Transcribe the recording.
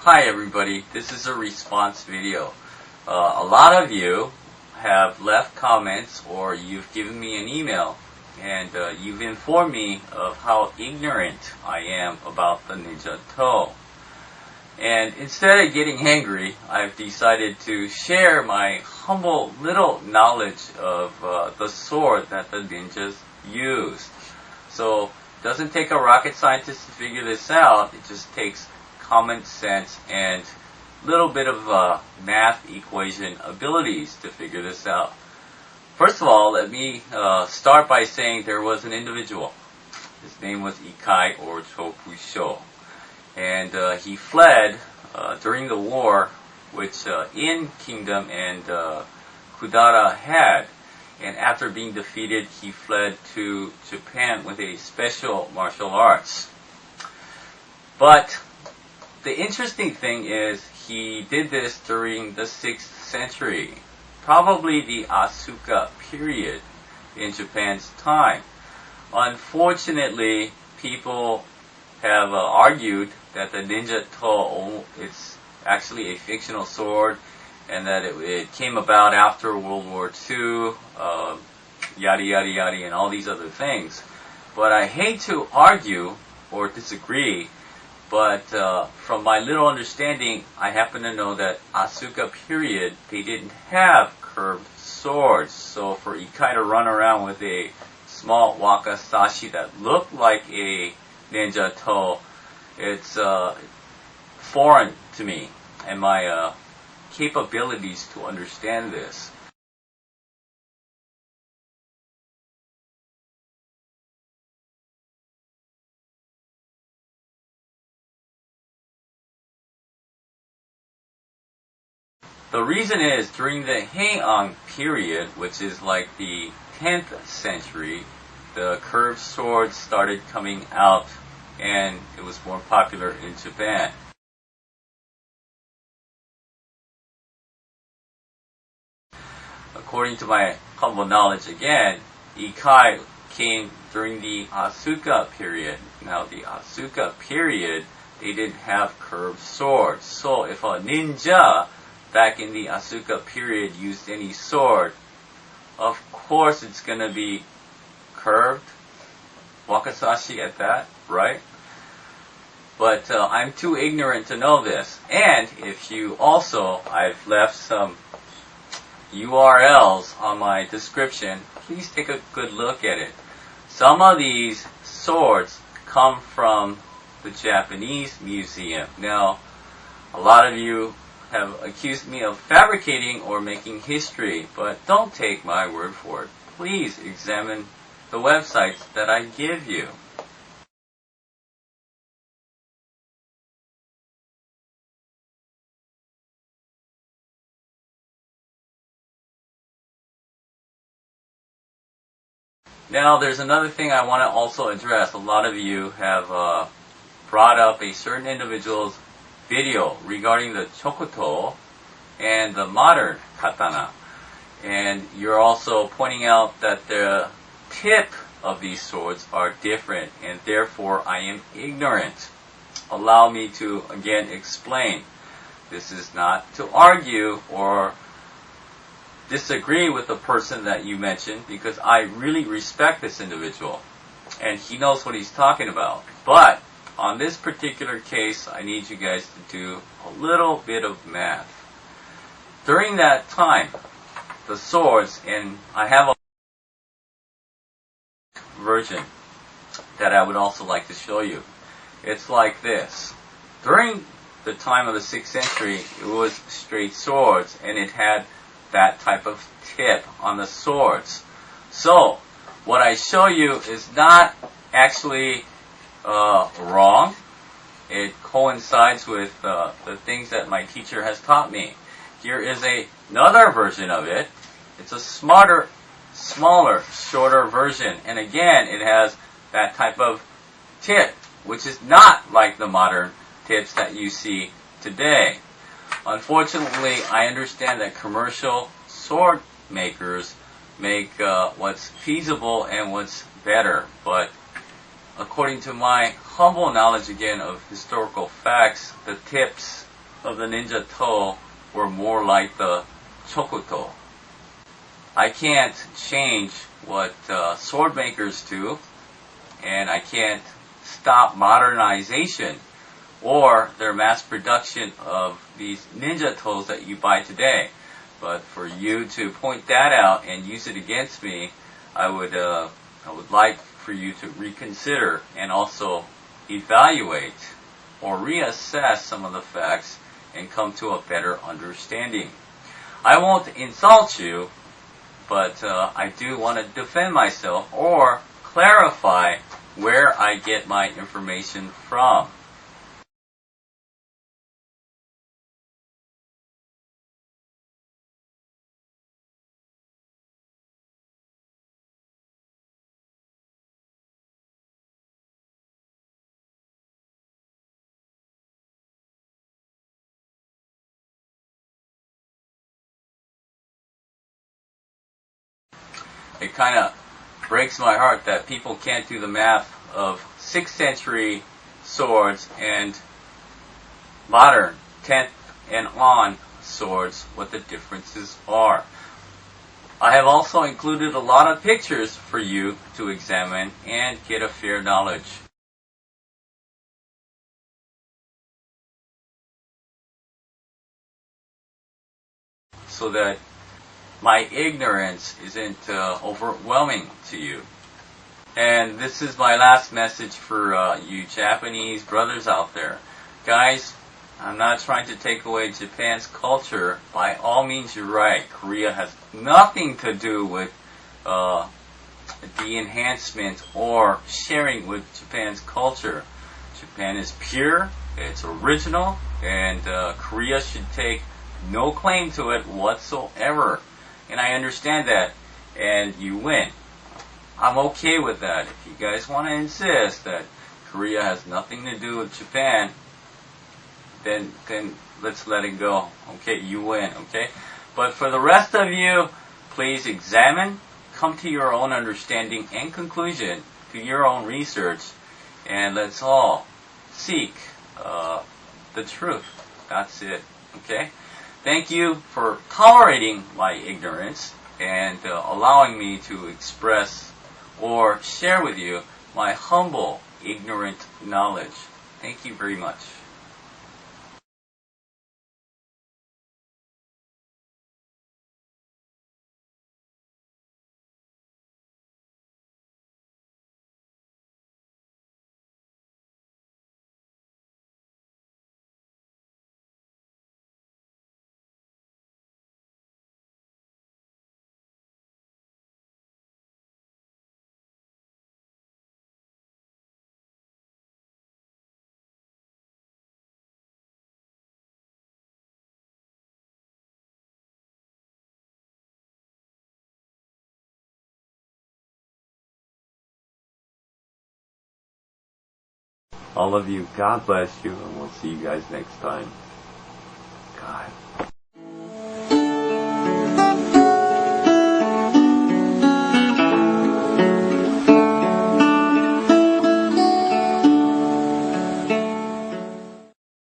Hi everybody, this is a response video. A lot of you have left comments or you've given me an email and you've informed me of how ignorant I am about the Ninja Toe. And instead of getting angry, I've decided to share my humble little knowledge of the sword that the ninjas used. So it doesn't take a rocket scientist to figure this out, it just takes common sense and a little bit of math equation abilities to figure this out. First of all, let me start by saying there was an individual. His name was Ikai or Chopusho. And he fled during the war which In Kingdom and Kudara had. And after being defeated, he fled to Japan with a special martial arts. But the interesting thing is he did this during the 6th century, probably the Asuka period in Japan's time. Unfortunately, people have argued that the Ninja Toe is actually a fictional sword and that it came about after World War II, yada yada yada, and all these other things. But I hate to argue or disagree, but from my little understanding, I happen to know that Asuka period, they didn't have curved swords. So for Ikai to run around with a small wakasashi that looked like a Ninja Toe, it's foreign to me and my capabilities to understand this. The reason is, during the Heian period, which is like the 10th century, the curved swords started coming out and it was more popular in Japan. According to my humble knowledge again, Ikai came during the Asuka period. Now the Asuka period, they didn't have curved swords. So if a ninja back in the Asuka period used any sword, of course it's going to be curved, wakasashi at that, right? But I'm too ignorant to know this. And if you also, I've left some URLs on my description, please take a good look at it. Some of these swords come from the Japanese museum. Now, a lot of you have accused me of fabricating or making history, but don't take my word for it. Please examine the websites that I give you. Now, there's another thing I want to also address. A lot of you have brought up a certain individual's video regarding the chokuto and the modern katana. And you're also pointing out that the tip of these swords are different and therefore I am ignorant. Allow me to again explain. This is not to argue or disagree with the person that you mentioned, because I really respect this individual and he knows what he's talking about. But on this particular case, I need you guys to do a little bit of math. During that time, the swords, and I have a version that I would also like to show you. It's like this. During the time of the 6th century, it was straight swords and it had that type of tip on the swords. So, what I show you is not actually wrong. It coincides with the things that my teacher has taught me. Here is another version of it. It's a smarter, smaller, shorter version. And again, it has that type of tip, which is not like the modern tips that you see today. Unfortunately, I understand that commercial sword makers make what's feasible and what's better, but according to my humble knowledge again of historical facts, the tips of the Ninja Toe were more like the Chokuto. I can't change what sword makers do, and I can't stop modernization or their mass production of these Ninja Toes that you buy today. But for you to point that out and use it against me, I would like for you to reconsider and also evaluate or reassess some of the facts and come to a better understanding. I won't insult you, but I do want to defend myself or clarify where I get my information from. It kind of breaks my heart that people can't do the math of 6th century swords and modern 10th and on swords, what the differences are. I have also included a lot of pictures for you to examine and get a fair knowledge. So that my ignorance isn't overwhelming to you. And this is my last message for you Japanese brothers out there. Guys, I'm not trying to take away Japan's culture. By all means, you're right. Korea has nothing to do with the enhancement or sharing with Japan's culture. Japan is pure, it's original, and Korea should take no claim to it whatsoever. And I understand that, and you win. I'm okay with that. If you guys want to insist that Korea has nothing to do with Japan, then let's let it go. Okay, you win, okay? But for the rest of you, please examine, come to your own understanding and conclusion, do your own research, and let's all seek the truth. That's it, okay? Thank you for tolerating my ignorance and allowing me to express or share with you my humble, ignorant knowledge. Thank you very much. All of you, God bless you, and we'll see you guys next time. God.